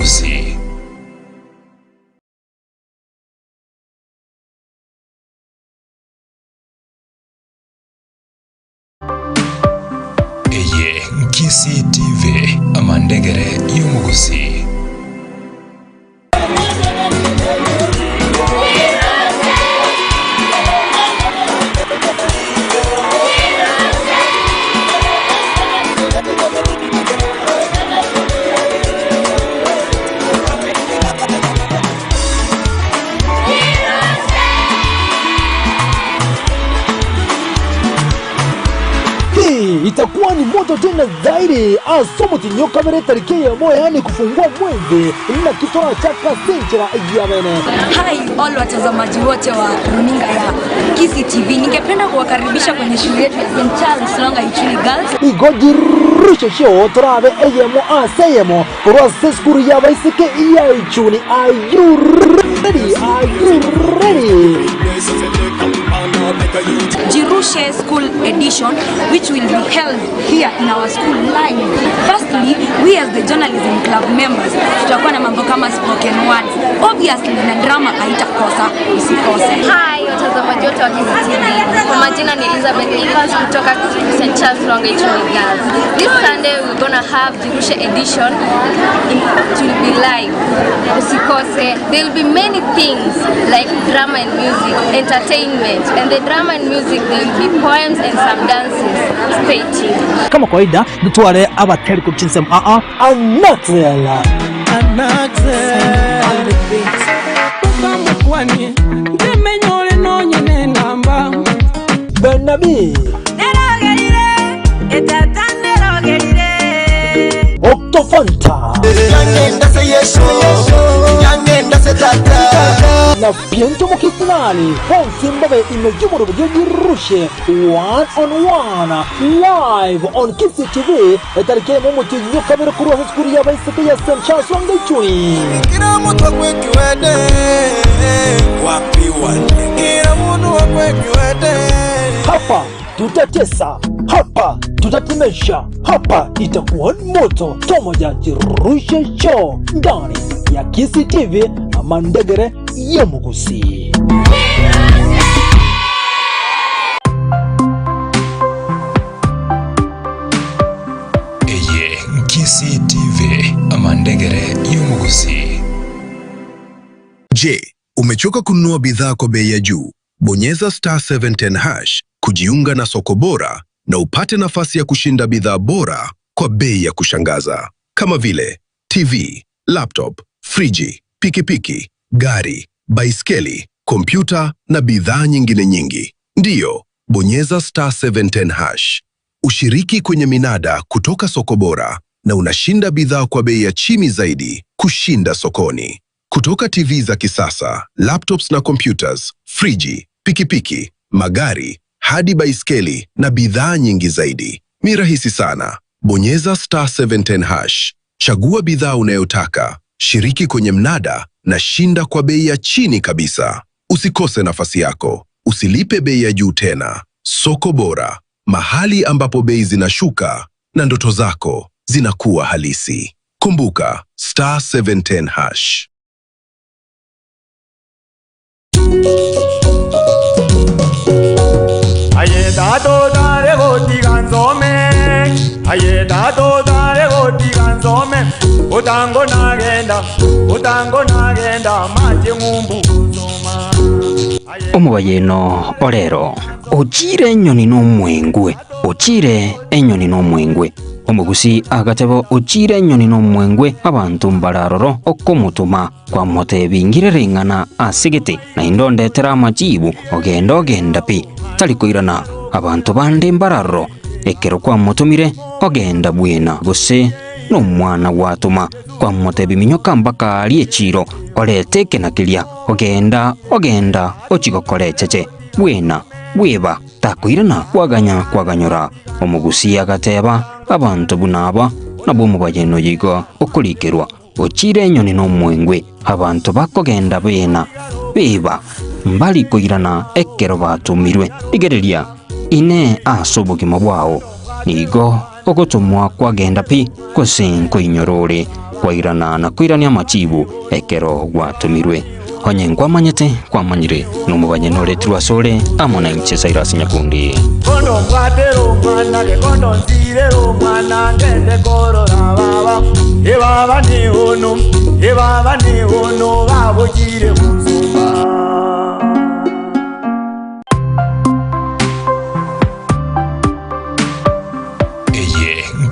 y'omugusi. Eye Chinsa Ibere amandegere y'omugusi. Itakuwa ni moto tena zaidi asomo tinyoka vile tariki ya moyo, yani kufungua mwezi na kitora cha Chinsa Ibere. Hi all watazamaji wote wa runinga ya Chinsa TV, ningependa kuwakaribisha kwenye shule yetu ya St. Charles Longa nchini Girls. Igojirusha show turabe eyemo aseyemo kurasa skuru ya baisike iya ichuni. Are you ready? Jirushe School Edition, which will be held here in our school line. Firstly, we as the journalism club members tutakuwa na mambo kama spoken words, obviously na drama haitakosa, usikose. Hi watazamaji wote wa Chinsa TV, kwa majina ni Elizabeth kutoka St. Charles Longa nchini Girls. This Sunday we're gonna have Jirushe Edition. It will be live, usikose. There will be many things like drama and music, entertainment, and the drama and music there will be poems and some dances. Stay tuned. Kama kawaida nitwale abateri ku Chinsa Anaxela Kwani ndemenyole nonyene namba Benabi Octofanta na piento mokisinali Fonsimbabe imejumuru Jirushe 1-on-1 live on Chinsa TV etarike momo tizo kamera kurwa skuri ya baisike ya St. Charles Longa nchini. Kila mtu akwekiwede wapi wale, kila mtu akwekiwede. Hapa tutatesa, hapa tutatemesha, hapa itakuwa moto. Tomoja Jirushe show ndani ya Chinsa TV amandegere y'omugusi. Eye Chinsa Ibere amandegere y'omugusi. Je, umechoka kununua bidhaa kwa bei ya juu? Bonyeza *710# kujiunga na soko bora na upate nafasi ya kushinda bidhaa bora kwa bei ya kushangaza, kama vile TV, laptop, friji, pikipiki, gari, baiskeli, kompyuta na bidhaa nyingine nyingi. Ndiyo, bonyeza *710#. Ushiriki kwenye minada kutoka soko bora na unashinda bidhaa kwa bei ya chini zaidi kushinda sokoni. Kutoka TV za kisasa, laptops na computers, friji, pikipiki, magari, hadi baiskeli na bidhaa nyingi zaidi. Ni rahisi sana. Bonyeza *710#. Chagua bidhaa unayotaka, shiriki kwenye mnada na shinda kwa bei ya chini kabisa. Usikose nafasi yako. Usilipe bei ya juu tena. Soko bora, mahali ambapo bei zinashuka na ndoto zako zinakuwa halisi. Kumbuka *710#. Ayeda dare goti ganzome, ayeda dare goti ganzome, utango nagenda maje ngumbu zoma. Omubayeno olero ochire enyoni n'omwengwe, ochire enyoni n'omwengwe. Omugusi agatebo ochire enyoni n'omwengwe abantu mbararoro okomutuma kwa mote bingirerengana asigete na indondetera amajibu ogenda pi talikoirana abantu bande mbararoro ekero kwa mutumire ogenda bwena gose n'omwana watuma kwa mote biminyoka mpaka ali echiro oleteke nakilia ogenda ochigokore cheche bwena bweba takwirana kwaganyora. Omugusi agateba abantu bunaba nabo mubayeno yigo okulikerwa ochire enyoni n'omwengwe abantu bakogenda beba mbali koirana ekero batumirwe igereria ine asobogimo bwao nigo ogotumwa kwagenda pi kosenko inyorore kwairana na kwirania machibu ekero gwatumirwe onye nkwamanyete kwamanyire n'umubanye noretirwa sore amona Chinsa Nyakundi kondo mbwatero mwana ke kondo nzirero mwana ngende korora baba baba ni hono babugire muzumba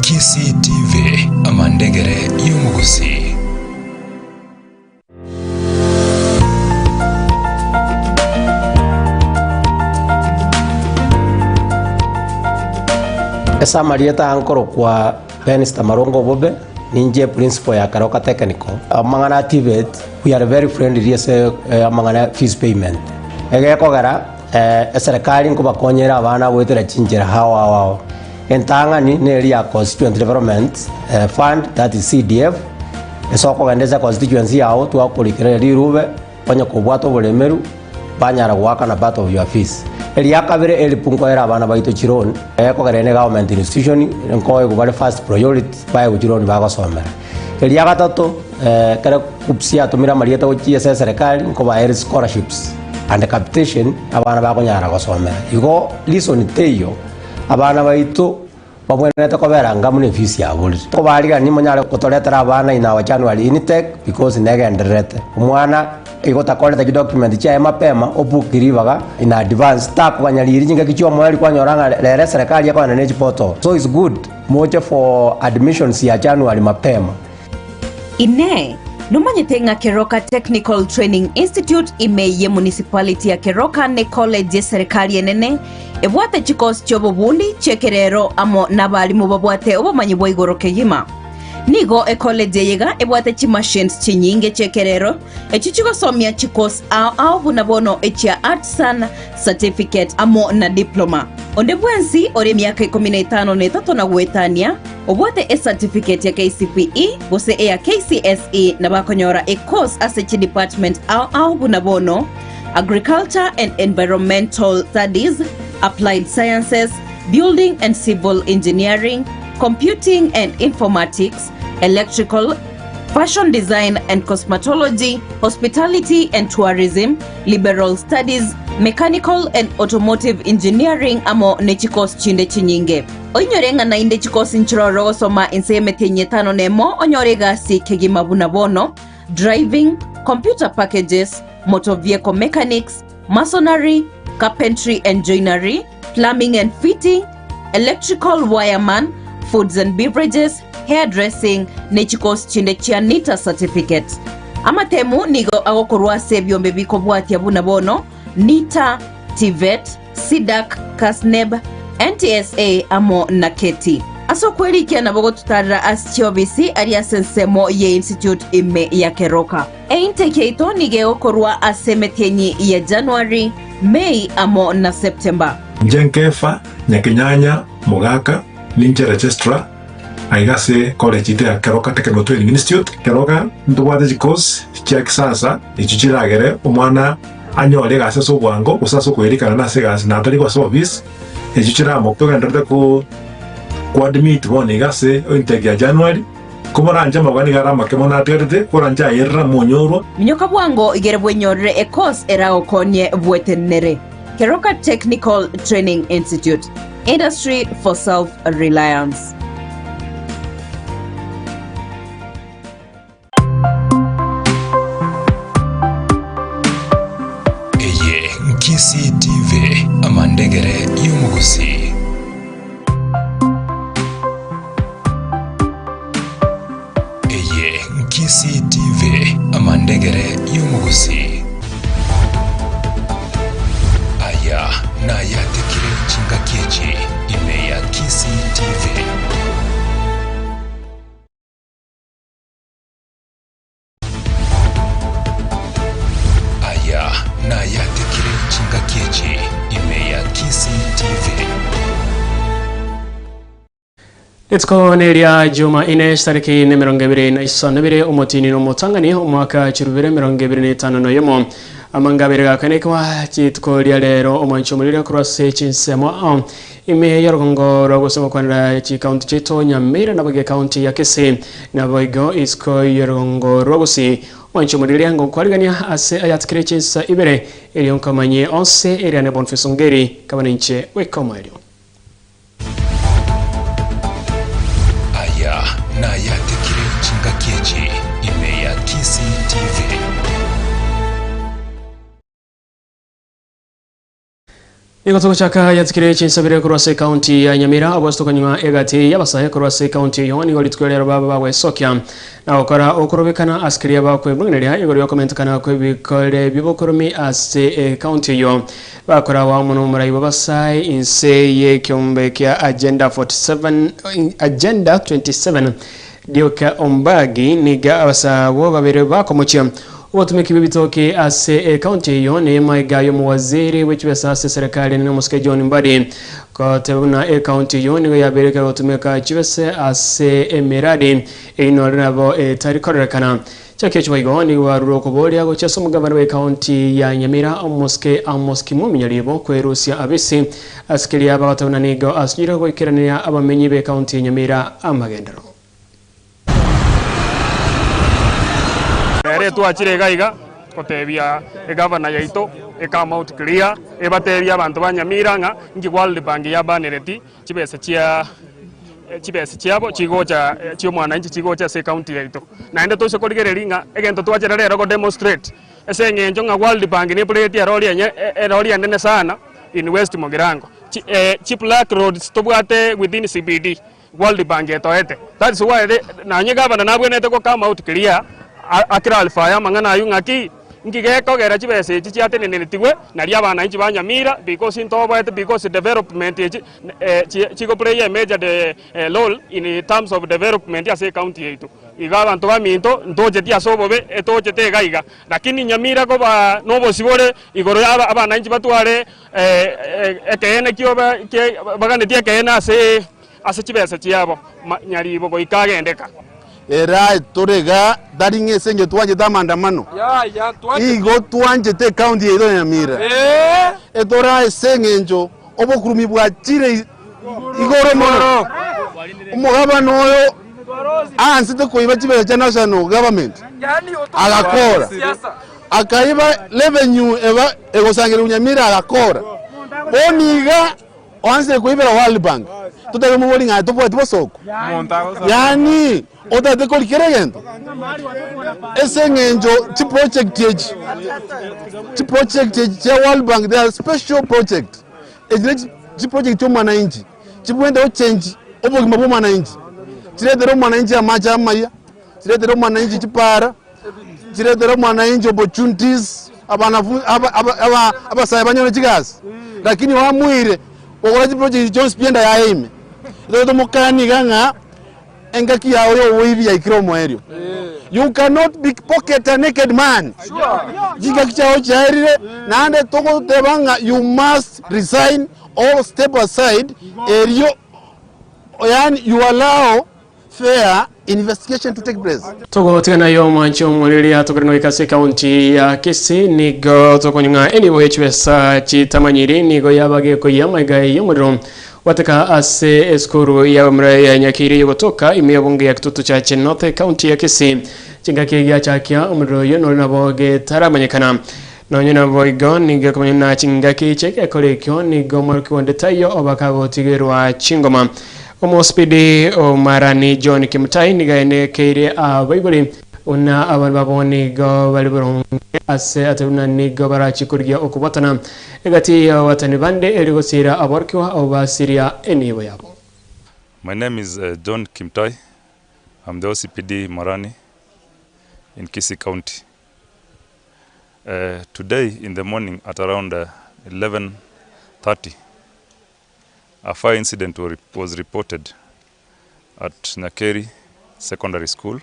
Chinsa TV amandegere y'umugusi. Esa marieta ankoro kwa Benista Marongo Bobe ninje principal ya Karoka Technical. Amangana TVET, we are very friendly yese amangana fees payment. Ege kogara serikali nko bakonyera abana wetera chinjira hawa entanga ni area constituent development fund, that is CDF. Esoko gendeza constituency yao twakulikira rirube panya kubwato bulemeru banyara gwaka na part of your fees. Area kabire elipunko era abana baito chironi kogerene government institution nko go first priority by chironi bagosomera. Area gatatu kare kupsia tumira marieta uchiese serikali nko ba scholarships and capitation abana bagonyara gosomera. Igo listen teyo abana baito babwenete kobera ngamune fees ya buli ko bariga ni monyara kutoletera abana ina wa January intake because negenderete umwana igota college document cha mapema obukiribaga in advance tap kwanyaliri jinga kichwa mwali kwanyoranga lere serikali yako na portal, so it's good moja for admissions ya January mapema ine numanyete nga Keroka Technical Training Institute imeye municipality ya Keroka ne college ya serikali enene ebwate chikos chobobundi chekerero amo nabalimu babwate obumanyi bwa igoro keyima nigo college yega ebwate chi machines chinyinge chekerero echichiko somya chikos au bunabono echia artisan certificate amo na diploma onde bwensi ore miaka 15 netatu na gwetania obwate certificate ya KCPE bose ya KCSE na bakonyora course as a department au bunabono agriculture and environmental studies, applied sciences, building and civil engineering, computing and informatics, electrical, fashion design and cosmetology, hospitality and tourism, liberal studies, mechanical and automotive engineering amo nechikos chinde chinyinge. Onyorenga na inde chikos nchiroro soma inseyemete nyetano nemo onyorega si kegima bunabono, driving, computer packages, motor vehicle mechanics, masonry, carpentry and joinery, plumbing and fitting, electrical wireman, foods and beverages, hairdressing, nechikos chinde chianita certificate. Amatemu nigo agokorwa sebyo mbebiko bwati abunabono, NITA, TVET, SIDAC, KASNEB, NTSA amo naketi. Aso kweli kia nabogo tutara asichobisi aria sensemo ye institute ime ya Keroka. Intake ito nigeokorwa asemetenyi ya January, May amo na September. Njenkefa, Nyakinyanya, Mogaka, Ninja Registrar, aigase college ite ya Keroka Technical Training Institute. Keroka ntuwate jikos chia kisasa ichichiragere umwana anyole gase so bwango usaso kwerikana na segasi na atari kwa service ichichira moktoga ndarte ku admit bone gase intake ya January kumoranja magani garama kemona aterete kuranja yerra monyoro minyoka bwango igere bwenyorre course erao konye bwetenere. Keroka Technical Training Institute, industry for self-reliance. Chinsa TV amandegere y'umugusi. Chinsa TV amandegere y'umugusi. Aya na yatekire chinga kiechi ime ya Chinsa TV. Aya na yatekire chinga kiechi ime ya Chinsa TV. Itko neria juma ine stariki ne 2022 umotini no motangani umwaka 2025 no yemo amangabere gakane kwa chitko lya lero umancho mulira cross Chinsa mo ime yarugongo rwagusema kwanda chi county cheto Nyamira na bage county ya Kisii na boigo isko yarugongo rwagusi wancho mudiri ngo kwarigania ase ayatkire Chinsa Ibere elion kamanye onse eriane bonfisongeri kabaninche wekomario aya na yatekire chinga kiechi ime ya Kisii TV. Niko chaka yatikire Chinsa Ibere kurwase county ya Nyamira abwasto kanywa egati yabasaye kurwase county yoni walitwelera baba bawe sokya na okora okurobekana askari abakwe bungireria igoro yokomentakana kwe bikole bibokoromi ase county yo bakora wa muno murai babasaye inse ye kyombe kya agenda 27 dioka ombagi niga abasabo babere bakomuchya watumiki bibitoke ase county yo ne maiga yo muwaziri wechibesa ase serikali ne musike John Mbadi ko tebuna county yo ne yabereka watumika chibese ase emiradi inorabo tarikorekana chake chwaigo ni waruro kobolia go cheso mugabana we county ya Nyamira amoski muminyaribo kwerusia abisi askili aba watabuna nigo asnyira go ikirania abamenyi be county ya Nyamira amagendero ere twachire gaiga kotebia egavana yaito ekama out clear ebatebia abantu banyamira nga ngi world bank ya banereti chibese chiabo chigocha chio mwananchi chigocha se county yaito naende tose koligereri nga egento twachire rero go demonstrate ese ngenjo nga world bank ni plate ya roli nene sana in west Mogirango chip lack roads tobwate within CBD world bank etoete that's why na nyegavana nabwenete ko kama out clear akira alfaya mangana ayungaki ngigeko gera chibese chiate nenetiwe nali abana inchi banyamira because because development chigo play a major role in terms of development as a county yetu iga abantu baminto ntoje tia sobobe etoje tegaiga lakini Nyamira ko ba nobo sibore igoro abana inchi batware ekene kyoba bagane tia kena ase chibese chiabo nyaribo go ikagendeka era torega daringe senje twanje tamandamano igo twanje te county yedo Nyamira etora sengenjo obokurumi bwachire igoro mono umugabano oyo ansite koiba chibere cha national government agakora akaiba revenue eba egosangire Nyamira agakora boniga onse koibera World Bank tutari mubori nga topwa tibosoko yani oda de kolikeregento esengenjo ti project ya World Bank they are special project ti project yo mwananchi chibwende o change obogima bo mwananchi tiredero mwananchi amacha amaya tiredero mwananchi chipara tiredero mwananchi opportunities abasaya banyone chikazi lakini wamwire okora ti project Jones pienda ya aime ito mukani ganga engaki ya oyo wivi ya ikromo eryo you cannot be pocket a naked man jiga kichao chairire naande toko tebanga you must resign or step aside eryo yani you allow fair investigation to take place. Togo tigana yo mancho mulili atokorino ikase county ya Kisii nigo tokonyunga anyway chwesa chitamanyiri nigo yabage ko yamaiga yomudro wataka ase eskuru ya mre ya Nyakiri yotoka imeyabunge ya kitutu cha North county ya Kisii chingake ya chakia umudro yono naboge taramanyekana nonyena boigo nigo komanyuna chingake cheke kolekyo nigo marko ndetayo obakago tigerwa chingoma omospidi o marani John Kimtai nigaene keire abaibuli una abantu baboni go baliboro ase atuna nigo barachi kurya okubatana egati ya watani bande erigosira aborkiwa obasiria enibo yabo. My name is John Kimtai. I'm the OCPD Marani in Kisii County. Today in the morning at around 11:30 a fire incident was reported at Nyakeri Secondary School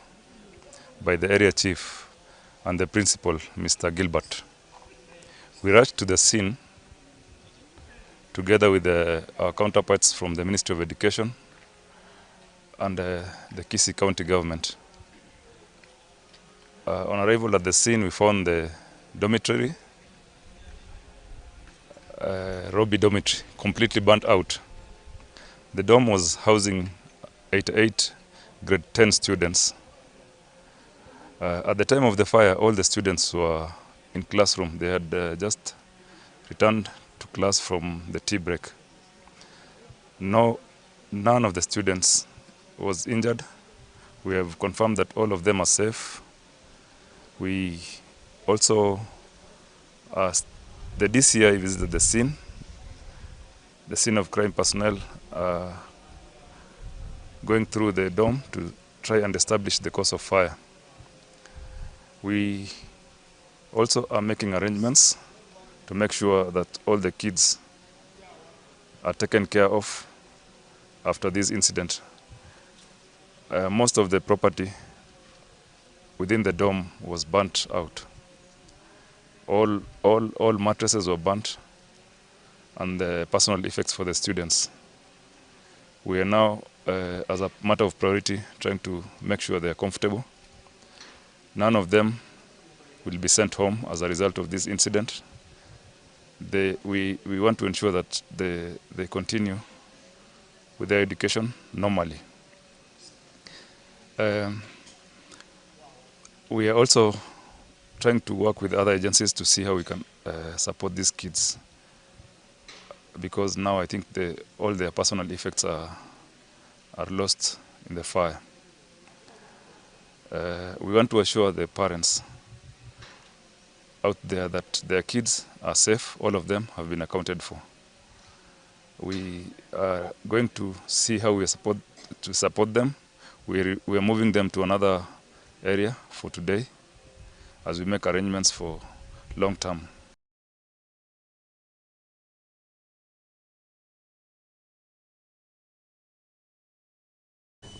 by the area chief and the principal, Mr. Gilbert. We rushed to the scene together with our counterparts from the Ministry of Education and the Kisii County government. On arrival at the scene, we found the dormitory, Robbie dormitory, completely burnt out. The dome was housing 88 grade 10 students. At the time of the fire, all the students were in classroom. They had just returned to class from the tea break. None of the students was injured. We have confirmed that all of them are safe. We also, the DCI visited the scene of crime personnel, going through the dome to try and establish the cause of fire. We also are making arrangements to make sure that all the kids are taken care of after this incident. Most of the property within the dome was burnt out. All mattresses were burnt, and the personal effects for the students. We are now, as a matter of priority, trying to make sure they are comfortable. None of them will be sent home as a result of this incident. We want to ensure that they continue with their education normally. We are also trying to work with other agencies to see how we can support these kids, because now I think all their personal effects are lost in the fire. We want to assure the parents out there that their kids are safe. All of them have been accounted for. We are going to see how we support them. We are moving them to another area for today as we make arrangements for long term.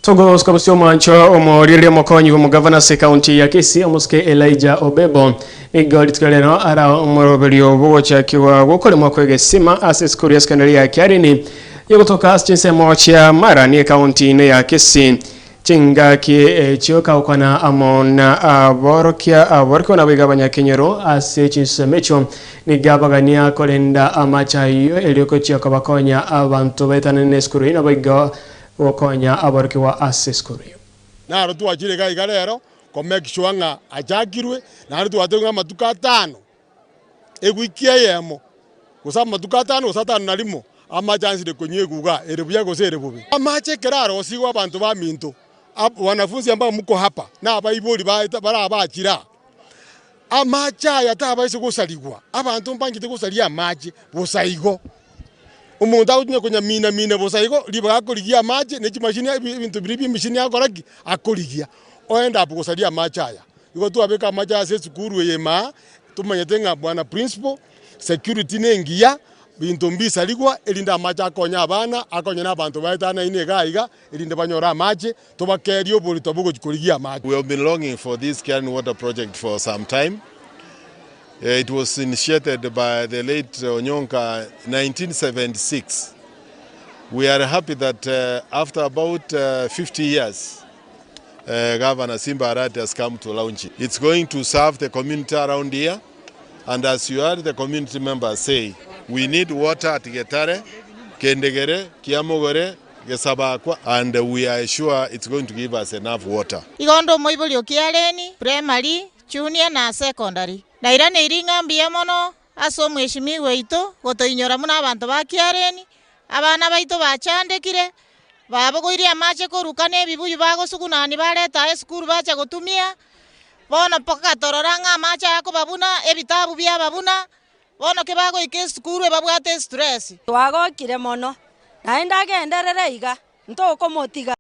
Togo skabusio mancho omorire mokonyi mu governor county ya Kisii amuske Elijah Obebo igori tkaleno ara omorobelio bocha kiwa gukole mwakwegesiima assess Korea secondary ya Kiarini yogotoka Chinsa mocha mara ni county ne ya Kisii chinga ki chioka ukana amona aborkia na bigabanya kenyero ase Chinsa mecho ni gabagania kolenda amacha iyo elioko chioka bakonya abantu betanene skuru ina biga wokonya aborki wa assess Korea na rutu ajire ga igarero ko make sure nga ajakirwe na rutu atenga matuka 5 egwikia yemo kusaba matuka 5 usatano nalimo ama chance de konye guga erebuya go sere bubi amache keraro osigwa abantu ba minto wanafunzi ambao mko hapa na abayiboli bara abakira amacha yataba ise gusaligwa abantu mbangite gusalia amache busayigo umuntu awutunye kunya mina busayigo liba akoligia amache ne kimashini ibintu biribi mishini yakoraki akoligia oenda apo gusalia amacha aya iko tu abeka amacha ase sukuru yema tumanyetenga bwana principal security nengia bintu mbisa ligwa elinda amacha akonya abana akonya nabantu baitana ine gaiga elinde banyora amache tobakerio boli tobugo koligia amache. We have been longing for this Kiarini water project for some time. It was initiated by the late Onyonka in 1976. We are happy that after about 50 years, Governor Simba Arati has come to launch it. It's going to serve the community around here. And as you heard the community members say, we need water at Getare, Kendegere, Kiamogore, Gesabakwa, and we are sure it's going to give us enough water. Igondo moibulio Kiareni, primary, junior na secondary. Na irane iringa mbia mono aso mweshimiwe ito gotoinyora muna abantu ba Kiareni abana baito bachandekire babagoiri amache korukane bibuyu bagosugunani bareta esukuru bacha gotumia bono poka tororanga amache yako babuna ebitabu bya babuna bono ke bago ikesukuru babwate stress twagokire mono naenda genderere iga ntoko motiga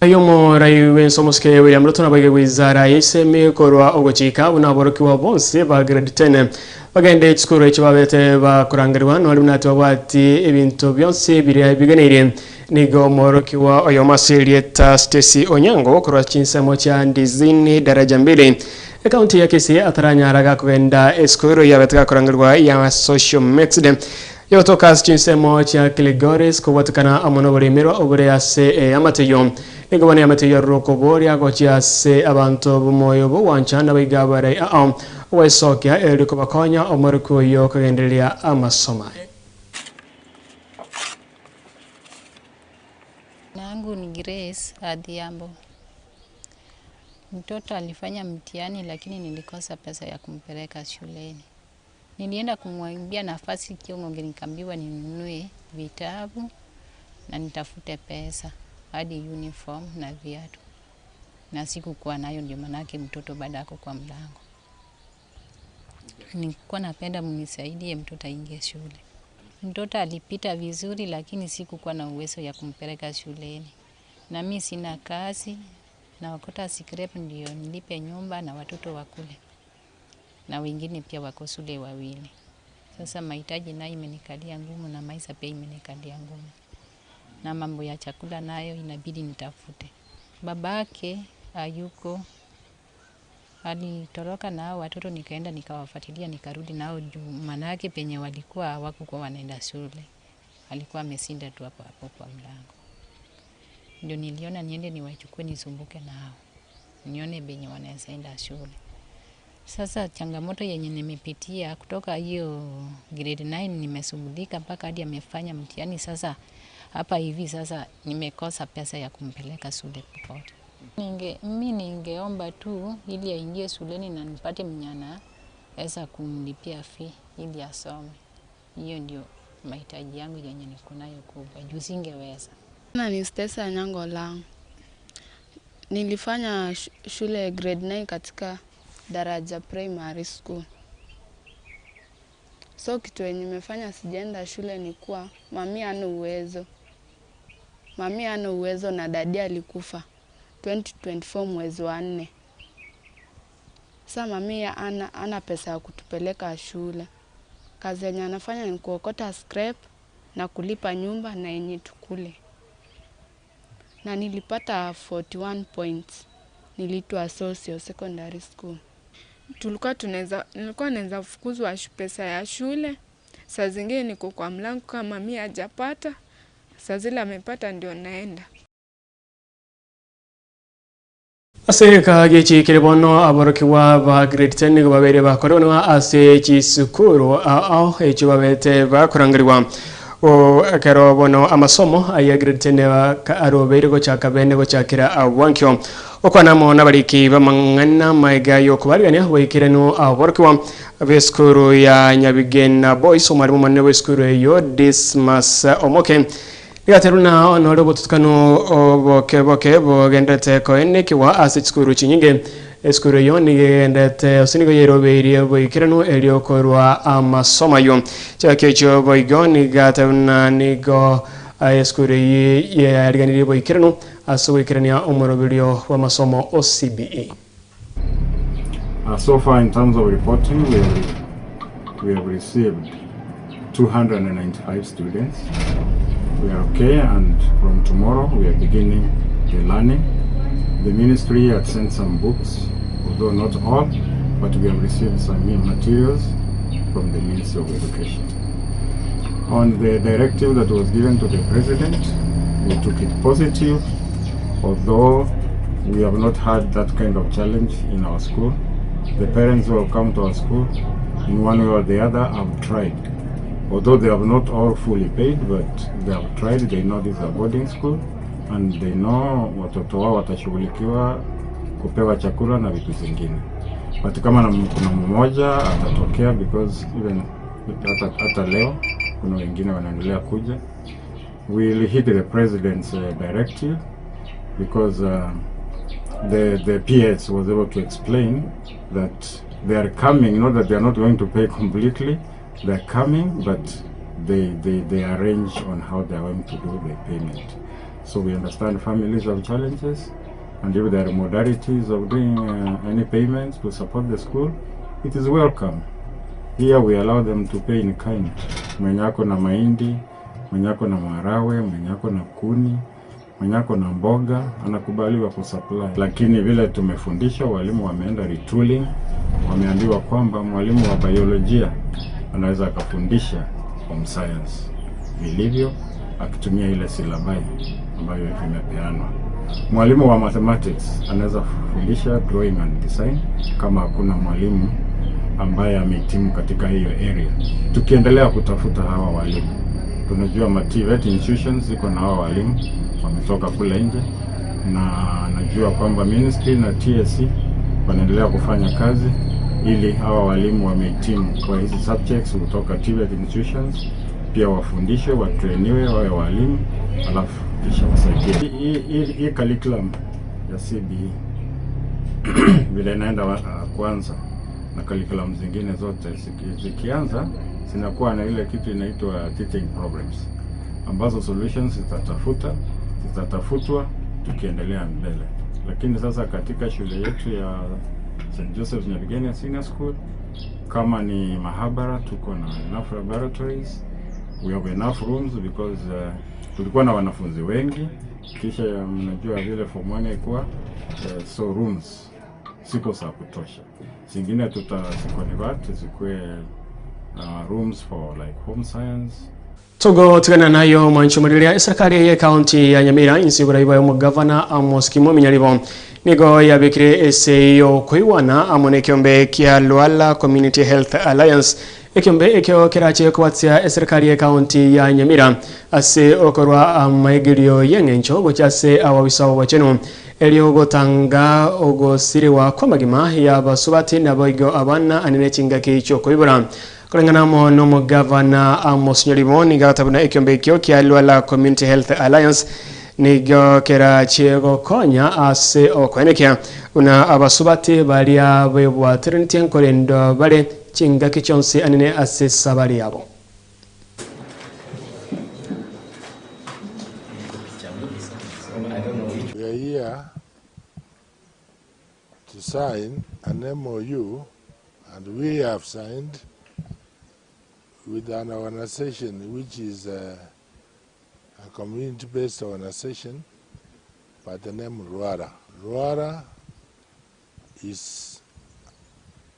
Ayomo raiwe somoske William Ruto na bage wizara yeseme korwa ogochika unaboroki wa bonse ba grade 10 bagende chikuru ekibabete ba kurangirwa no alimnati wabati ebintu byonse biri biganire nigo moroki wa oyoma Selieta Stacy Onyango korwa Chinsa mocha ndizini daraja 2 akaunti ya Kisii ataranya araga kugenda eskuru ya betaka kurangirwa ya social mixed yotoka Chinsa mocha Kilgores kuwatukana amono buremerwa obure ase amateyo Nigobane amateyo roko bori agochi ase abantu bumoyo bo wanchana bigabare wesokia eliko bakonya omoriko yo kagendelea amasoma. Nangu ni Grace Adhiambo. Mtoto alifanya mtihani lakini nilikosa pesa ya kumpeleka shuleni. Nilienda kumwambia nafasi Kiongoge, nikambiwa ninunue vitabu na nitafute pesa hadi uniform na viatu. Na sikuwa nayo, ndio manake mtoto bado ako kwa mlango. Nilikuwa napenda mnisaidie mtoto aingie shule. Mtoto alipita vizuri lakini sikuwa na uwezo ya kumpeleka shuleni. Na mimi sina kazi, na wakota scrap ndio nilipe nyumba na watoto wakule. Na wengine pia wako shule wawili. Sasa mahitaji nayo imenikalia ngumu na maisha pia imenikalia ngumu. Na mambo ya chakula nayo inabidi nitafute. Babake hayuko, alitoroka nao watoto, nikaenda nikawafuatilia, nikarudi nao juu manake penye walikuwa hawakuwa wanaenda shule. Alikuwa amesinda tu hapo kwa mlango. Ndio niliona niende niwachukue nisumbuke nao. Nione benye wanaweza enda shule. Sasa changamoto yenye nimepitia kutoka hiyo grade 9 nimeshughulika mpaka hadi amefanya mtihani. Sasa hapa hivi sasa nimekosa pesa ya kumpeleka shule popote. Mimi ningeomba tu ili aingie shuleni na nipate mnyana pesa kumlipia fee ili asome. Hiyo ndio mahitaji yangu yenye niko nayo kubwa. Juu singeweza. Na ni Stesa Nyango lang. Nilifanya shule grade 9 katika Daraja Primary School. So kitu yenye nimefanya sijaenda shule ni kuwa mami hana uwezo. Mami hana uwezo na dadi alikufa 2024 mwezi wa 4. Sasa mami ana pesa ya kutupeleka shule. Kazi yenye anafanya ni kuokota scrap na kulipa nyumba na yenye tukule. Na nilipata 41 points. Niliitwa Socio Secondary School. Nilikuwa naweza fukuzwa pesa ya shule. Saa zingine niko kwa mlango kama mimi hajapata. Saa zile amepata ndio naenda. Aseka gechi kiribono aborokiwa ba grade 10 babere bakoronwa ase chisukuru ao echo babete bakorangirwa o akaro bono amasomo aya grade 10 arobere go chakabene go chakira abwankyo okwana mona bariki bamangana maiga yo kubarigania wikireno aborokiwa beskuru ya Nyabigena Boys omarimu manne beskuru yo Dismas Omoke Yateruna onore botutkano boke bogendete ko eneki wa asset skuru chinyinge skuru yoni gendete osinigo yeroberi boikirano elio korwa amasoma yo chakecho boigoni gatuna nigo skuru ye arganiri boikirano aso ikirania omorobilio wa masomo OCBE. So far in terms of reporting we have received 295 students. We are okay, and from tomorrow we are beginning the learning. The ministry had sent some books, although not all, but we have received some materials from the Ministry of Education. On the directive that was given to the President, we took it positive, although we have not had that kind of challenge in our school. The parents who have come to our school, in one way or the other, have tried. Although they have not all fully paid, but they have tried. They know this is a boarding school, and they know watoto wao watashughulikiwa kupewa chakula na vitu zingine. But kama kuna mmoja atatokea, because even hata leo kuna wengine wanaendelea kuja, we'll hit the president's directive, because the PS was able to explain that they are coming, not that they are not going to pay completely. They're coming, but they arrange on how they're going to do the payment. So we understand families have challenges, and if there are modalities of doing any payments to support the school, it is welcome. Here we allow them to pay in kind. Mwenye ako na mahindi, mwenye ako na marawe, mwenye ako na kuni, mwenye ako na mboga, anakubaliwa kusupply. Lakini vile tumefundisha, walimu wameenda retooling, wameambiwa kwamba mwalimu wa biolojia anaweza akafundisha home science vilivyo akitumia ile silabai ambayo imepeanwa. Mwalimu wa mathematics anaweza kufundisha drawing and design kama hakuna mwalimu ambaye amehitimu katika hiyo area. Tukiendelea kutafuta hawa walimu, tunajua TVET institutions ziko na hawa walimu wametoka kule nje, na najua kwamba ministry na TSC wanaendelea kufanya kazi ili hawa walimu wamehitimu kwa hizi subjects kutoka TVET institutions pia wafundishwe, watrainiwe, wawe walimu, alafu kisha wasaidie. Hii curriculum ya CBE vile inaenda kwanza na curriculum zingine zote zikianza zinakuwa na ile kitu inaitwa teaching problems ambazo solutions zitatafutwa tukiendelea mbele. Lakini sasa katika shule yetu ya St. Joseph's Nyabigeni Senior School, kama ni mahabara, tuko na enough laboratories, we have enough rooms because tulikuwa na wanafunzi wengi, kisha mnajua vile form 1 ilikuwa so rooms siko za kutosha. Zingine tutaziconvert zikuwe rooms for like home science. Togo tigana nayo mwancho muriria serikali ya county ya Nyamira insigura ibayo mu governor Amos Kimomi Nyaribo nigo yabikire eseyo kuiwana amone kyombe kya Luala Community Health Alliance ekyombe ekyo kirache kwatsia serikali ya county ya Nyamira ase okorwa amaigiryo yengencho gochase awawisawo wacheno elio gotanga ogosiriwa kwa magima ya basubati naboigo abana anene chingaki cyo kuibura kulingana no mu governor Amos Nyaribo nigatabuna ekyombe kyo kya Luala Community Health Alliance nigo kerache gokonya ase okwenekia una abasubati bali abebwa trinity nkolendo bale chingaki chonse anene ase sabari yabo. We are here to sign an MOU, and we have signed with an organization which is a community-based organization by the name Ruara. Ruara is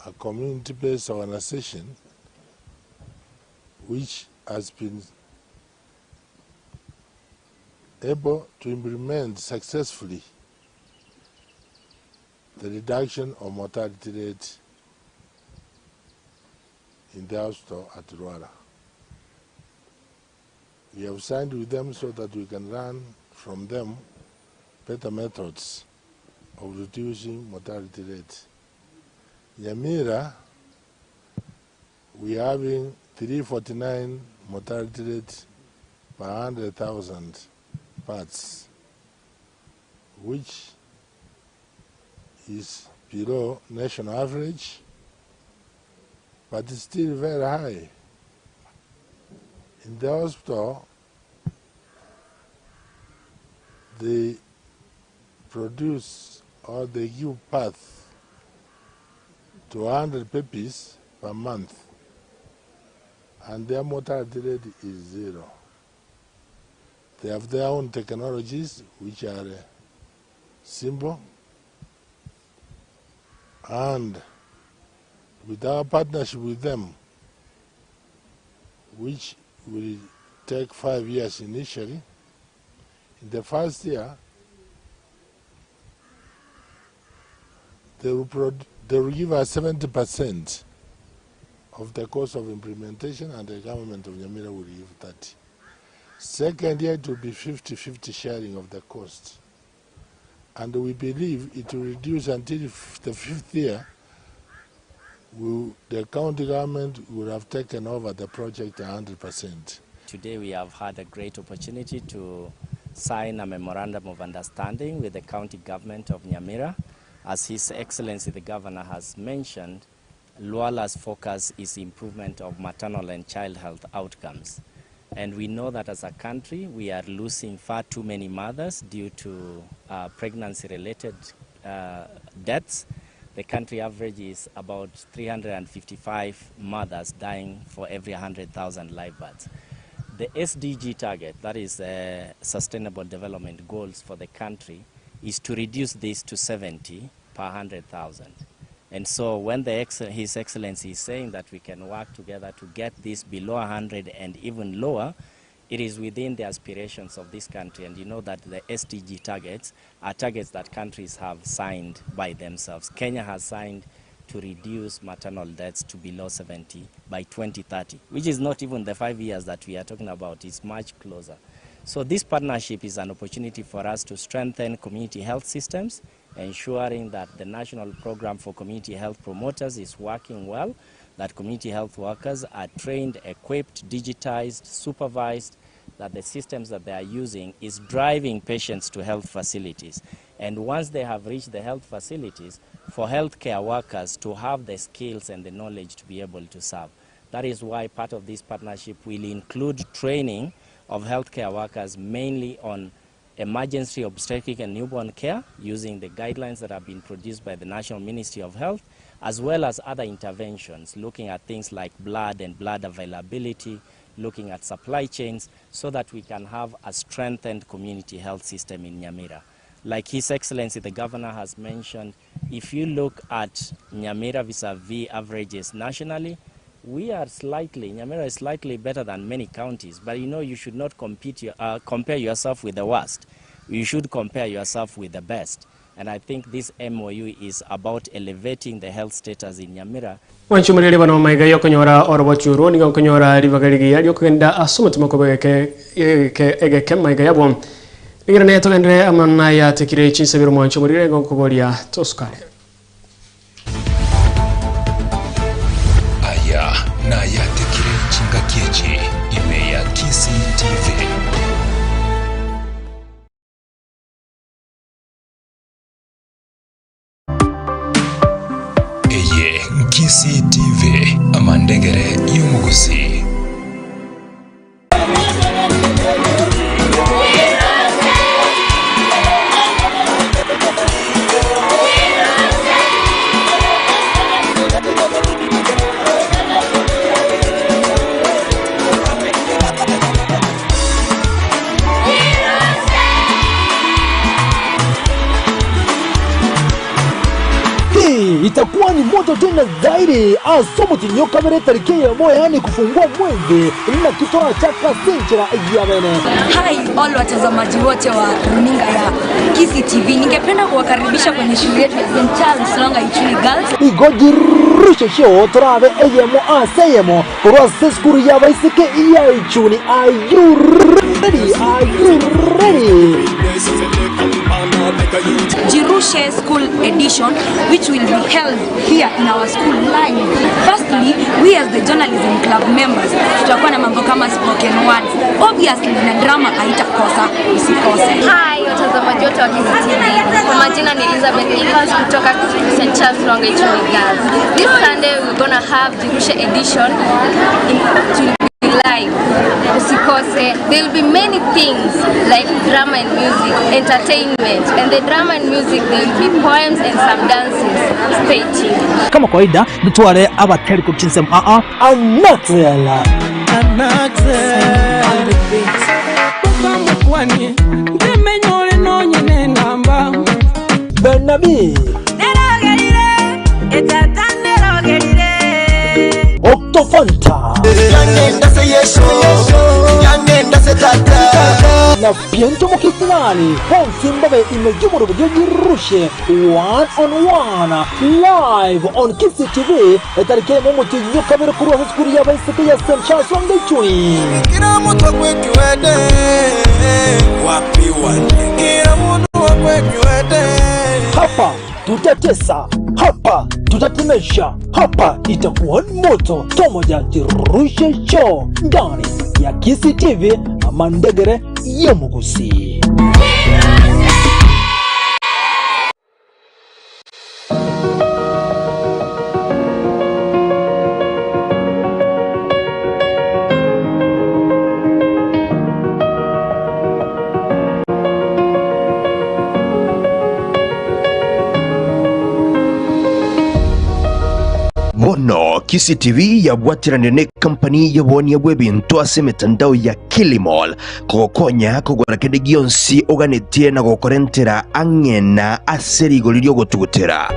a community-based organization which has been able to implement successfully the reduction of mortality rate in the hospital at Ruara. We have signed with them so that we can learn from them better methods of reducing mortality rate. In Nyamira, we are having 349 mortality rate per 100,000 parts, which is below national average, but it's still very high. In the hospital, they produce or they give birth to 100 babies per month, and their mortality rate is 0. They have their own technologies, which are simple, and with our partnership with them, which will take 5 years initially, in the first year, they will give us 70% of the cost of implementation, and the government of Nyamira will give 30%. Second year, it will be 50-50 sharing of the cost. And we believe it will reduce until the 5th year, the county government will have taken over the project 100%. Today we have had a great opportunity to sign a memorandum of understanding with the county government of Nyamira. As His Excellency the Governor has mentioned, Luala's focus is improvement of maternal and child health outcomes. And we know that as a country, we are losing far too many mothers due to pregnancy-related deaths. The country average is about 355 mothers dying for every 100,000 live births. The SDG target, that is Sustainable Development Goals for the country, is to reduce this to 70 per 100,000. And so when His Excellency is saying that we can work together to get this below 100 and even lower, it is within the aspirations of this country. And you know that the SDG targets are targets that countries have signed by themselves. Kenya has signed to reduce maternal deaths to below 70 by 2030, which is not even the 5 years that we are talking about. It's much closer. So this partnership is an opportunity for us to strengthen community health systems, ensuring that the National Program for Community Health Promoters is working well, that community health workers are trained, equipped, digitized, supervised, that the systems that they are using is driving patients to health facilities. And once they have reached the health facilities, for healthcare workers to have the skills and the knowledge to be able to serve. That is why part of this partnership will include training of healthcare workers mainly on emergency obstetric and newborn care using the guidelines that have been produced by the National Ministry of Health, as well as other interventions looking at things like blood and blood availability, looking at supply chains, so that we can have a strengthened community health system in Nyamira. Like His Excellency the Governor has mentioned, if you look at Nyamira vis-a-vis averages nationally, Nyamira is slightly better than many counties, but you know you should not compare yourself with the worst. You should compare yourself with the best. And I think this MOU is about elevating the health status in Nyamira. Wanchumurele bano maiga yokonyora orobachuru ni yokonyora rivagarigi yali yokenda asumatu makobeke ege maiga yabwo. Ngira ne tolendre amana ya tekire Chinsa Ibere wanchumurele gonkoboria toskale. Aya na ya tekire chinga kiechi ime ya Kisi TV. Kisi TV amandegere y'umuguzi. Itakuwa ni moto tena zaidi. Asomoti nyoka mbele tariki ya moja, yani kufungua mwezi na kitora cha Chinsa Ibere. Hi all watazamaji wote wa runinga ya Kisi TV. Ningependa kuwakaribisha kwenye shule yetu ya St. Charles Longa Ichuni Girls. Igojirushe show turabe eyemo aseyemo kurase skuru ya baisike iya Ichuni. Are you ready? Are you ready? Jirushe School Edition, which will be held here in our school line. Firstly, we as the journalism club members tutakuwa na mambo kama spoken words. Obviously na drama haitakosa, usikose. Hi watazamaji wote wa Kisi TV. Kwa majina ni Elizabeth Nichols kutoka St. Charles Longa Ichuni Girls. This Sunday we're gonna have Jirushe Edition live. Usikose. There will be many things like drama and music, entertainment, and the drama and music there will be poems and some dances. Stay tuned. Kama kawaida nitwale abateri ku Chinsa Anaxela. Benabi Octofanta na piento mokisnani Honsimbabe imejumuru Jirushe 1-on-1 live on Kisi TV. Etarike momo tiyo kabiri kuruwa skuri ya baisike ya St. Charles Longa Ichuni. Kira mutu wakwekiwede wapi wale kira mutu wakwekiwede. Hapa tutatesa, hapa tutatemesha, hapa itakuwa moto. Tomoja Jirushe show ndani ya Kisi TV amandegere y'umuguzi. Mono Kisi TV yabwatirane ne company yaboni yabwebintu ase mitandao ya Kilimall kokonya kugora kende gionsi oganetie na gokorentera ang'ena ase rigori ryo gotugutera.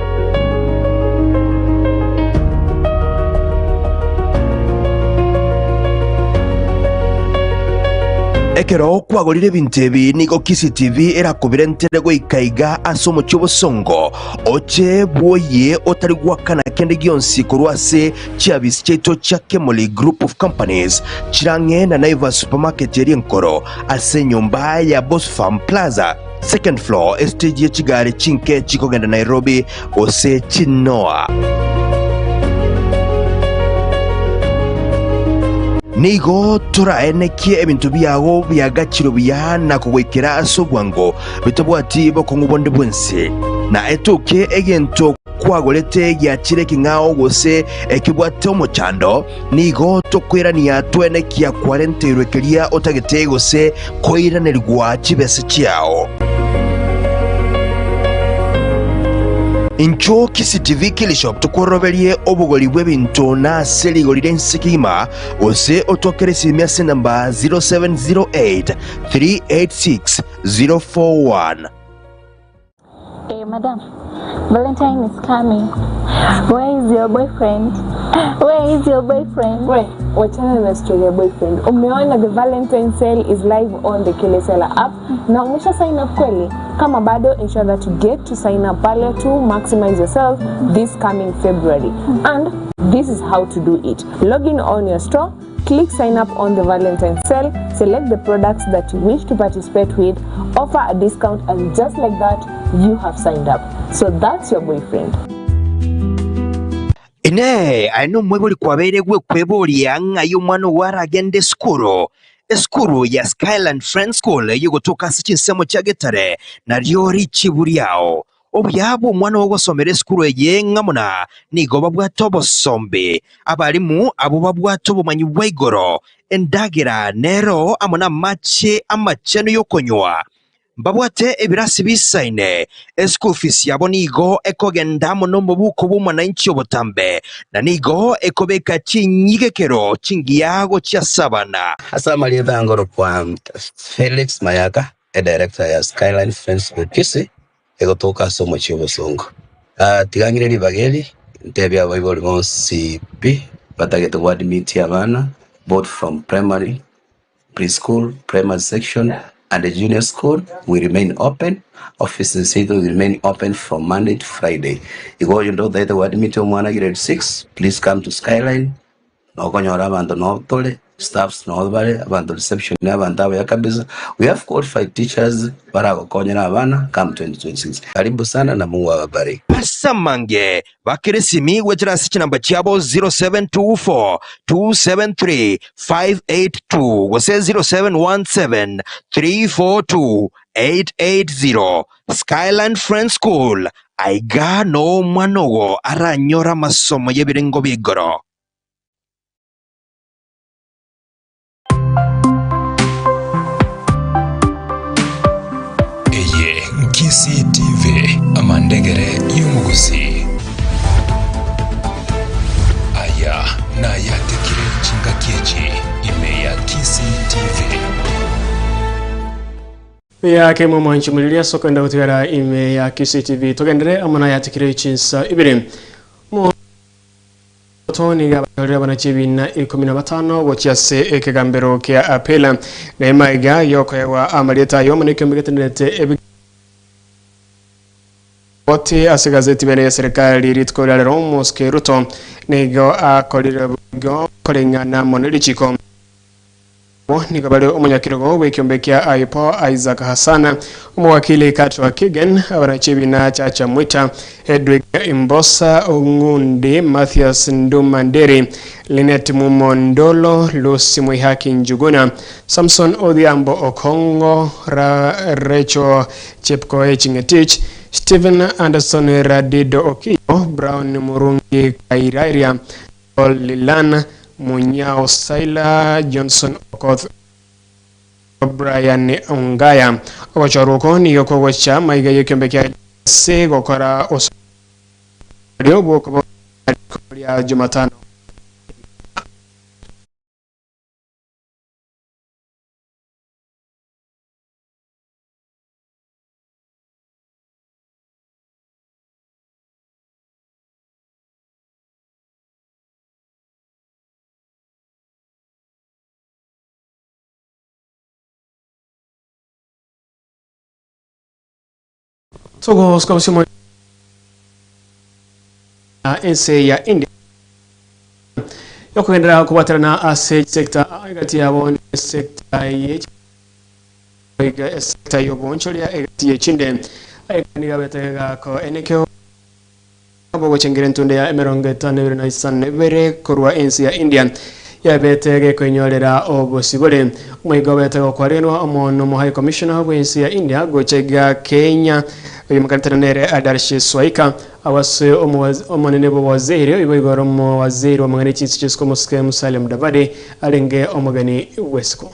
ekero kwagorire bintu ebi nigo Kisi TV erakubire nterego ikaiga asomo cy'obusongo oche bwoye otari gwakana kende gionsi kurwase chiabisi cheto cha Kemoli Group of Companies chirange na Naiva Supermarket eri nkoro ase nyumba ya Boss Farm Plaza second floor stage chigari chinke chikogenda Nairobi ose chinoa. Nigo turaenekie ebintu byago byagaciro byana kugwekera asogwango bitabwati bokongubonde bwense na etuke egento kwagolete gyakire kingao gose ekibwate omochando nigo tokwirania twenekia 40 irwekeria otagete gose koiranirwa chibese chiao. Incho Kisi TV Kilishop tukoroberie obugoli bw'ebintu na seligolire nsikima ose otokeresi miase namba 0708 386 041. Hey madam, Valentine is coming. Where is your boyfriend? Where is your boyfriend? Wait, wachana na story ya boyfriend. Umeona the Valentine sale is live on the Kilesela app. Na umesha sign up kweli? Kama bado, ensure that you get to sign up pale to maximize yourself this coming February. And this is how to do it. Log in on your store, click sign up on the Valentine sale, select the products that you wish to participate with, offer a discount, and just like that, you have signed up. So that's your boyfriend. Ine aino mwebuli kwabere gwe kwebolia ngayo mwana waragende skuru ya Skyland Friends School yugotoka sichinsemo cha Getare na ryori chiburiao obyabo mwana wo gosomera skuru ye ngamuna nigo babwato bosombe abalimu abo babwato bumanyi bwaigoro endagira nero amona mache amacheno yokonywa babwate ebirasi bisaine school fees yabo nigo ekogenda muno mu buko bw'umwananchi obutambe na nigo ekobeka chinyigekero chingiyago cha sabana hasa maliedha ngoro kwa Felix Mayaka director ya Skyline Friends Kisi egotoka somo cy'obusongo tigangire libageli ntebya bible monsi p batagete ward meet abana both from primary preschool primary section and the junior school will remain open. Offices will remain open from Monday to Friday. You go, you know, that the word meet on grade 6. Please come to Skyline. No konyora abantu no tole staffs no bale abantu reception n'abantu abo yakabisa. We have qualified teachers para konyora abana come 2026. Karibu sana na Mungu awabariki. Pasamange bakiresimi wetrasi chinamba chabo 0724 273 582 wase 0717 342 880. Skyland Friends School aiga no mwanogo aranyora masomo y'ebirengo bigoro. Kisi TV amandegere y'umuguzi aya na yatekire chinga kiechi ime ya Kisi TV ya kemo manchimulilia sokenda kutigara ime ya Kisi TV togendere amana yatekire Chinsa Ibere Tony gabakorera banachibi na 15 gochiase ekegambero kya apela na imaiga yokoyewa amaleta yomunike mbegetenete Oti asigazeti bene ya serikali ritkolera lero Moske Ruto nigo akolera go kolengana monelichiko nigo bale omunyakirogo wekyombekya aipo Isaac Hasana umwakili Katwa Kigen abanachibi na Chacha Mwita Edwig Imbosa Ongundi Mathias Ndumanderi Linet Mumondolo Lucy Mwihaki Njuguna Samson Odhiambo Okongo Recho Chepkoe Chingetich Stephen Anderson Radido Okiyo Brown Murungi Kairairia Olilan Munyao Saila Johnson Okoth Brian Ongaya Owacharuko niyo kowacha maiga yekembekya se gokora oso bwoko ya Jumatano Sogo skabsimo ense ya India yokwendera kubatarana ase sector agati yabo sector y'oboncholia egati yechinde ayikaniga betega ko enekyo abo chengere ntunde ya Ibere korwa ensi ya India ya betege kwenyolera obosibole umwigo betega kwarenwa omono mu high commissioner w'ensi ya India gochega Kenya uyimukantanere adarshi swaika awase omonene bo waziri ibigoro mu waziri wa mangane chinsi chisko muske Musalia Mudavadi alenge omugani wesko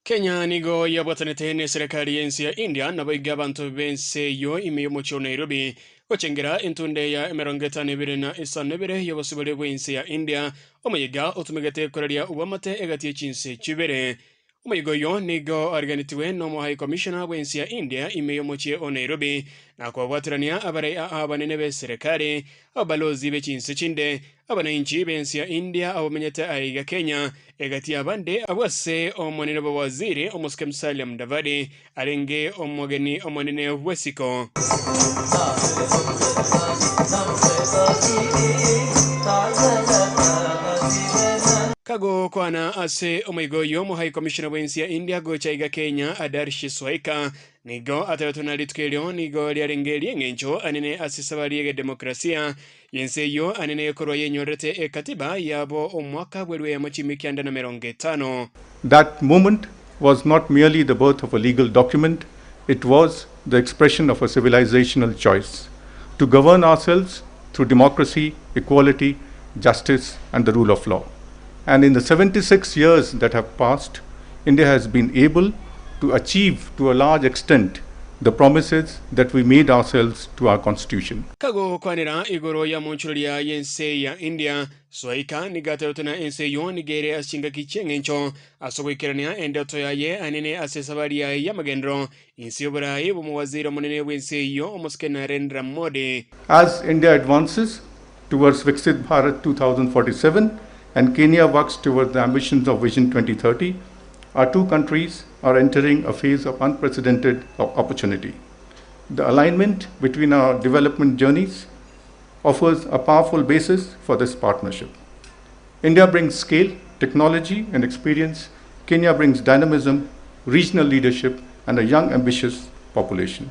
Kenya nigo yabatanete ne serikali yensi ya India nabayiga abantu bense yo imiyomocho Nairobi ochengera entunde ya Ibere yobosibole bw'ensi ya India omuyiga otumegete koralia ubamate egati Chinsa Ibere umuyigo yo nigo organitiwe no high commissioner bw'ensi ya India imiyomoche o Nairobi na kwabatirania abare abanene be serikali abalozi be Chinsa chinde abananchi b'ensi ya India abamenyete aiga Kenya egati abande abwase omonene bo waziri omuske Musalia Mudavadi alenge omugeni omonene wesiko Kago kwana ase omigo yomo high commissioner bw'ensi ya India gochaiga Kenya adarshi swaika nigo ataratuna litkelio nigo liarengeli engencho anene asisabaliege demokrasia yense yo anene korwa yenyorete katiba yabo omwaka bwerwe machimikianda na 50. That moment was not merely the birth of a legal document, it was the expression of a civilizational choice to govern ourselves through democracy, equality, justice and the rule of law. And in the 76 years that have passed, India has been able to achieve to a large extent the promises that we made ourselves to our constitution. Kago kwanira igoro ya monchulia yense ya India swaika nigatarotuna ense yo nigere ashinga kichengencho asogwikirania endoto yaye anene asesabaria ya magendro insi obrai bo waziri monene wense yo omuske Narendra Modi. As India advances towards Viksit Bharat 2047 and Kenya works towards the ambitions of Vision 2030, our two countries are entering a phase of unprecedented opportunity. The alignment between our development journeys offers a powerful basis for this partnership. India brings scale, technology and experience. Kenya brings dynamism, regional leadership and a young, ambitious population.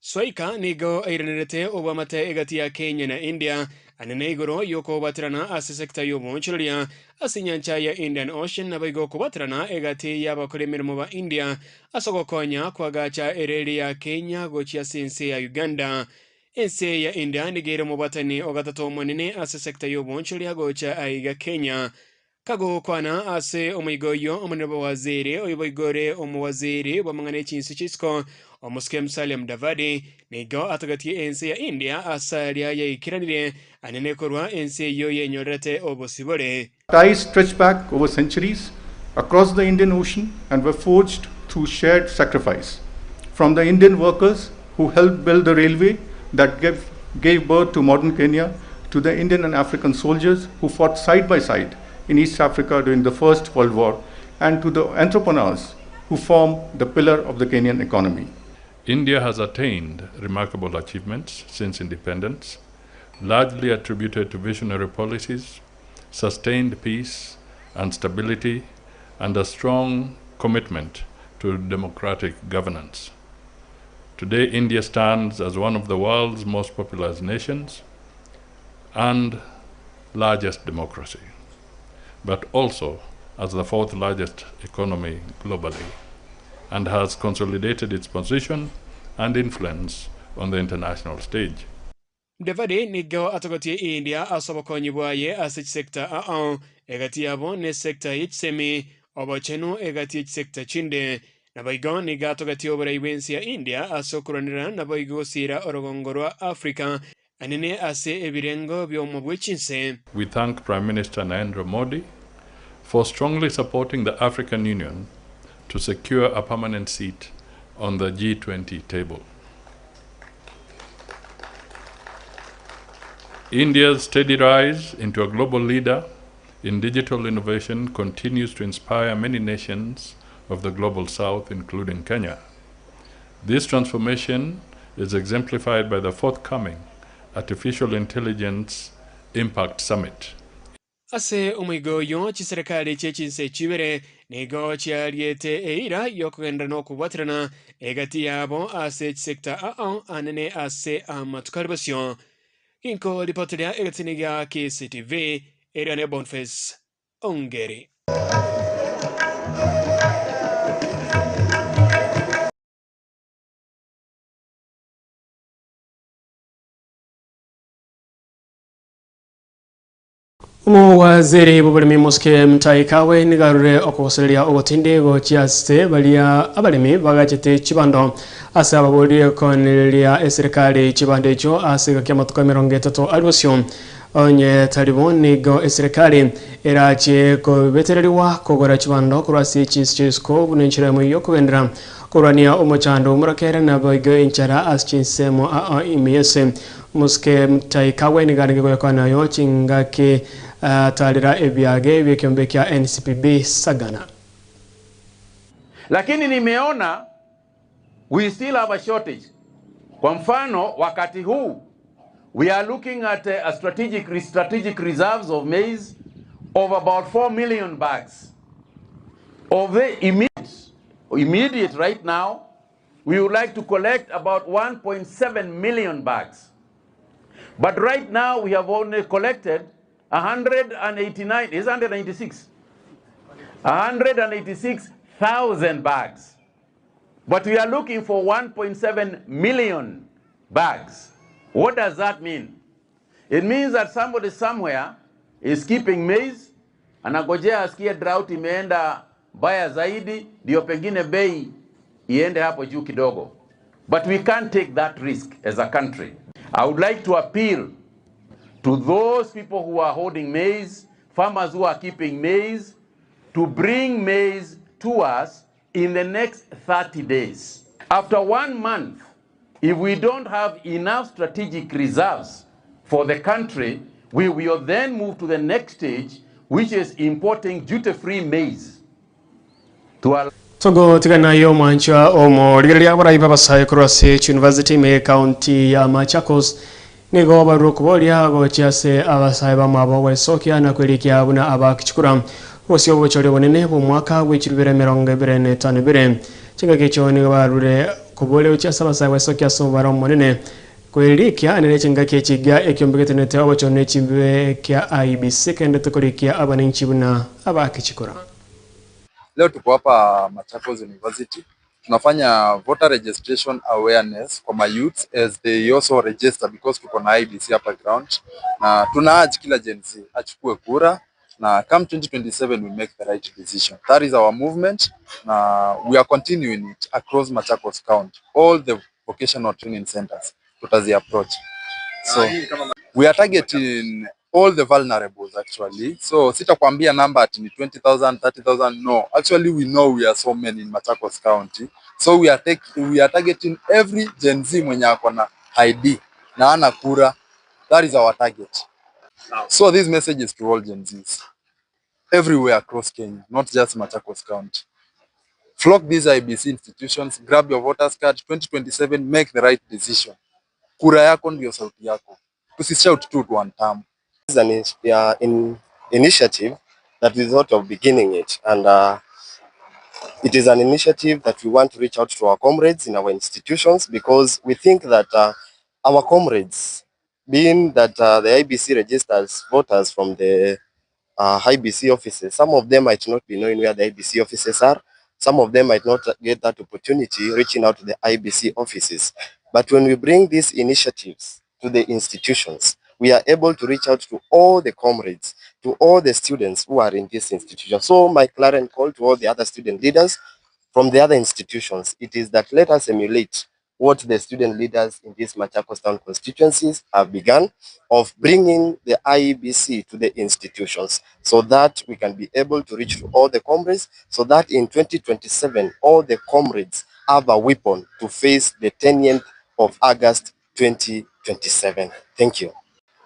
Swaika nigo airanete obamate egati ya Kenya na India anene igoro yoko batrana asisekta yobonchulia asinyancha ya Indian Ocean nabaigo kubatrana egati yabakore mirimo ba India asogokonya kwagacha ereri ya Kenya gochia sense ya Uganda ense ya India nigere mubatani ogatato monene asisekta yobonchulia gocha aiga Kenya kago kwana ase omigoyo omunebo waziri oyiboigore omuwaziri bamangane Chinsa chisko omuske Musalia Mudavadi nigo atagati ense ya India asalia ya ikiranire anene korwa ense yo yenyorete obosibole. Ties stretch back over centuries across the Indian Ocean and were forged through shared sacrifice. From the Indian workers who helped build the railway that gave birth to modern Kenya, to the Indian and African soldiers who fought side by side in East Africa during the First World War, and to the entrepreneurs who form the pillar of the Kenyan economy. India has attained remarkable achievements since independence, largely attributed to visionary policies, sustained peace and stability, and a strong commitment to democratic governance. Today, India stands as one of the world's most populous nations and largest democracy, but also as the fourth largest economy globally, and has consolidated its position and influence on the international stage. Mudavadi nigo atogoti India asobokonyi bwaye asich sekta egati yabo ne sekta yichsemi obochenu egati sekta chinde nabaigo niga atogoti obrai wensi ya India asokuranira nabaigo sira orogongorwa Africa anene ase ebirengo byomo bwechinse. We thank Prime Minister Narendra Modi for strongly supporting the African Union to secure a permanent seat on the G20 table. India's steady rise into a global leader in digital innovation continues to inspire many nations of the global south, including Kenya. This transformation is exemplified by the forthcoming Artificial Intelligence Impact Summit. Ase umuigoyo chiserikali Chinsa Ibere nigo chiariete eira yokugenda n'okubwatirana egati yabo ase chisekta anene ase amatukaribasyo kinko ripoteria egatiniga KCTV Eriane Boniface Ongeri. Waziri bubulimi Muske Mutaikawe nigarure okuseria obutinde go chiaste balia abalimi bagachete chibando asa babuli konelia eserikali chibando icho ase kyamatuka 30 alwasyo onye taliboni go eserikali erache ko veteraliwa kogora chibando kurasi chisko bunenchira mu yokubendra kurania omochando murakera na boygo inchara as chinsemo imese Muske Mutaikawe nigarige go yakana yo chingake talira ebyage by'ekyombe kya NCPB Sagana. Lakini nimeona we still have a shortage. Kwa mfano wakati huu we are looking at a strategic reserves of maize of about 4 million bags. Of the immediate right now we would like to collect about 1.7 million bags. But right now we have only collected 186,000 bags. But we are looking for 1.7 million bags. What does that mean? It means that somebody somewhere is keeping maize, anagojea asikie drought imeenda baya zaidi, ndio pengine bei iende hapo juu kidogo. But we can't take that risk as a country. I would like to appeal to those people who are holding maize, farmers who are keeping maize, to bring maize to us in the next 30 days. After 1 month, if we don't have enough strategic reserves for the country, we will then move to the next stage, which is importing duty-free maize. Togo tigana yo mancha omo ligalia baraiba basai kurase University me county ya Machakos nigo barukubolia go chiase abasai bamabo wesokia na kwelikia buna abakichukura osyo bochore bonene bo mwaka w'ekirubere 2025 chinga kecho nigo barure kubole uchiase abasai wesokia so baro monene kwelikia nene chinga kechiga ekyombegetenete obochone chimbe kya IBC kende tukurikia abaninchi buna abakichukura. Leo tuko hapa Machakos University. Tunafanya voter registration awareness kwa my youths as they also register because tuko na IBC hapa ground. Na tunaaji kila Gen Z achukue kura na come 2027 we make the right decision. That is our movement. Na we are continuing it across Machakos County. All the vocational training centers tutazi approach. So we are targeting all the vulnerables actually. So sitakwambia number ati ni 20,000, 30,000. No, actually we know we are so many in Machakos County. So we are targeting every Gen Z mwenye ako na ID na ana kura. That is our target. So this message is to all Gen Zs everywhere across Kenya, not just Machakos County. Flock these IBC institutions, grab your voters card. 2027, make the right decision. Kura yako ndio sauti yako. Tusishout tu one term. This is an initiative that is sort of beginning it, and it is an initiative that we want to reach out to our comrades in our institutions because we think that our comrades, being that the IBC registers voters from the IBC offices, some of them might not be knowing where the IBC offices are. Some of them might not get that opportunity reaching out to the IBC offices. But when we bring these initiatives to the institutions, we are able to reach out to all the comrades, to all the students who are in this institution. So my clarion call to all the other student leaders from the other institutions, it is that let us emulate what the student leaders in these Machakos Town constituencies have begun of bringing the IEBC to the institutions so that we can be able to reach to all the comrades so that in 2027, all the comrades have a weapon to face the 10th of August 2027. Thank you.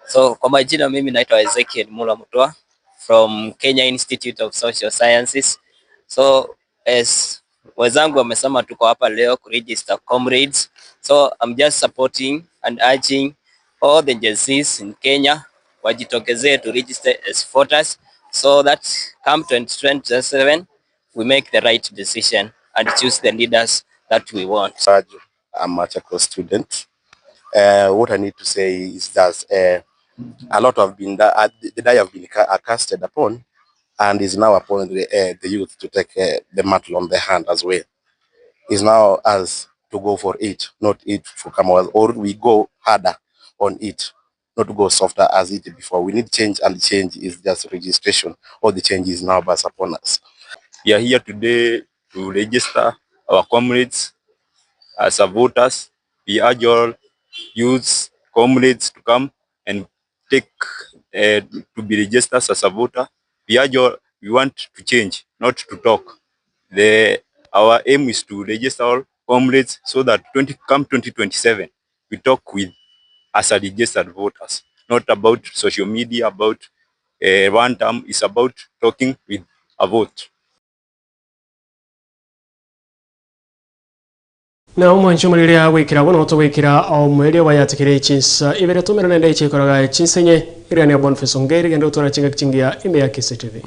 So kwa majina mimi naitwa Ezekiel Mula Mutua from Kenya Institute of Social Sciences. So as wenzangu wamesema tuko hapa leo kuregister comrades So I'm just supporting and urging all the Gen Zs in Kenya wajitokezee to register as voters so that come 2027 we make the right decision and choose the leaders that we want. I'm a Machakos student. What I need to say is that a lot have been the die have been casted upon, and is now upon the youth to take the mantle on their hand as well. It's now us to go for it, not it for Commonwealth, or we go harder on it, not to go softer as it before. We need change, and the change is just registration. All the change is now based upon us. We are here today to register our comrades as voters. We urge all youths, comrades to come and take to be registered as a voter. We urge all, we want to change, not to talk. Our aim is to register all comrades so that 2027 we talk with as a registered voters, not about social media, about one term. Is about talking with a vote. na umwancho mulire wikira wono to wikira au mwele wa yatikire Chinsa Ibere tumera nende chikoraga Chinsenye iriani ya Boniface Ongeri gendo tora chinga kichingia ime ya KCTV.